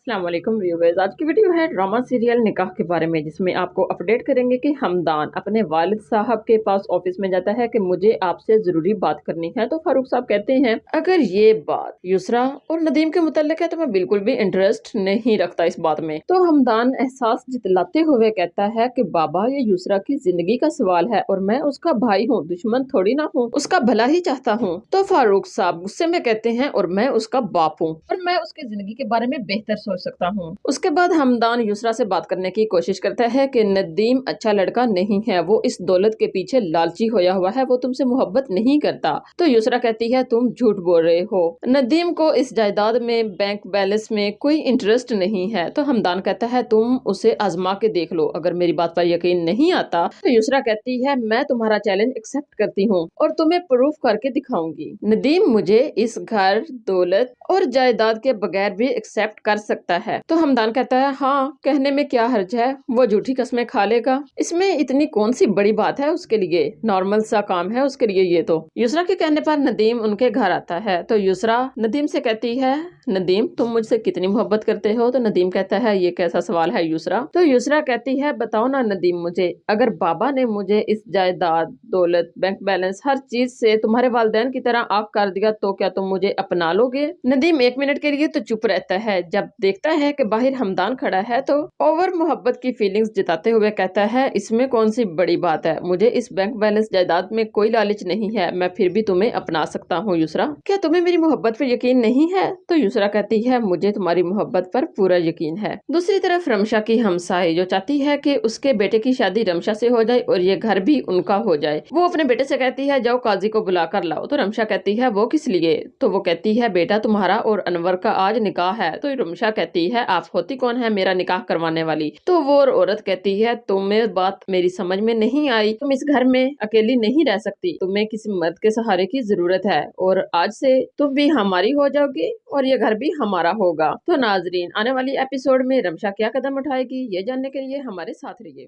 अस्सलाम वालेकुम व्यूअर्स। आज की वीडियो है ड्रामा सीरियल निकाह के बारे में, जिसमें आपको अपडेट करेंगे कि हमदान अपने वालिद साहब के पास ऑफिस में जाता है कि मुझे आपसे जरूरी बात करनी है। तो फारूक साहब कहते हैं अगर ये बात युसरा और नदीम के मुताल्लिक है तो मैं बिल्कुल भी इंटरेस्ट नहीं रखता इस बात में। तो हमदान एहसास जितलाते हुए कहता है कि बाबा ये युसरा की जिंदगी का सवाल है और मैं उसका भाई हूँ, दुश्मन थोड़ी ना हूँ, उसका भला ही चाहता हूँ। तो फारूक साहब गुस्से में कहते हैं और मैं उसका बाप हूँ और मैं उसकी जिंदगी के बारे में बेहतर सोच सकता हूँ। उसके बाद हमदान युसरा से बात करने की कोशिश करता है कि नदीम अच्छा लड़का नहीं है, वो इस दौलत के पीछे लालची होया हुआ है, वो तुमसे मोहब्बत नहीं करता। तो युसरा कहती है तुम झूठ बोल रहे हो, नदीम को इस जायदाद में, बैंक बैलेंस में कोई इंटरेस्ट नहीं है। तो हमदान कहता है तुम उसे आजमा के देख लो, अगर मेरी बात पर यकीन नहीं आता। तो युसरा कहती है मैं तुम्हारा चैलेंज एक्सेप्ट करती हूँ और तुम्हें प्रूफ करके दिखाऊंगी। नदीम मुझे इस घर, दौलत और जायदाद के बगैर भी एक्सेप्ट कर सकता है। तो हमदान कहता है हाँ, कहने में क्या हर्ज है, वो झूठी कस्में खा लेगा, इसमें इतनी कौन सी बड़ी बात है, उसके लिए नॉर्मल सा काम है उसके लिए ये तो। युसरा के कहने पर नदीम उनके घर आता है। तो युसरा नदीम से कहती है नदीम तुम मुझसे कितनी मोहब्बत करते हो। तो नदीम कहता है ये कैसा सवाल है युसरा। तो युसरा कहती है बताओ ना नदीम मुझे, अगर बाबा ने मुझे इस जायदाद, दौलत, बैंक बैलेंस हर चीज से तुम्हारे वालिदैन की तरह आग कर दिया तो क्या तुम मुझे अपना लोगे। नदीम एक मिनट के लिए तो चुप रहता है, जब देखता है कि बाहर हमदान खड़ा है तो ओवर मोहब्बत की फीलिंग्स जताते हुए कहता है इसमें कौन सी बड़ी बात है, मुझे इस बैंक बैलेंस जायदाद में कोई लालच नहीं है, मैं फिर भी तुम्हें अपना सकता हूँ। युसरा क्या तुम्हें मेरी मोहब्बत पर यकीन नहीं है। तो युसरा कहती है मुझे तुम्हारी मोहब्बत पर पूरा यकीन है। दूसरी तरफ रमशा की हमसाई जो चाहती है कि उसके बेटे की शादी रमशा से हो जाए और ये घर भी उनका हो जाए, वो अपने बेटे से कहती है जाओ काजी को बुला कर लाओ। तो रमशा कहती है वो किस लिए। तो वो कहती है बेटा तुम्हारा और अनवर का आज निकाह है। तो रमशा कहती है आप होती कौन है मेरा निकाह करवाने वाली। तो वो औरत कहती है तुम्हें बात मेरी समझ में नहीं आई, तुम इस घर में अकेली नहीं रह सकती, तुम्हें किसी मर्द के सहारे की जरूरत है और आज से तुम भी हमारी हो जाओगी और ये घर भी हमारा होगा। तो नाजरीन आने वाली एपिसोड में रमशा क्या कदम उठाएगी ये जानने के लिए हमारे साथ रहिए।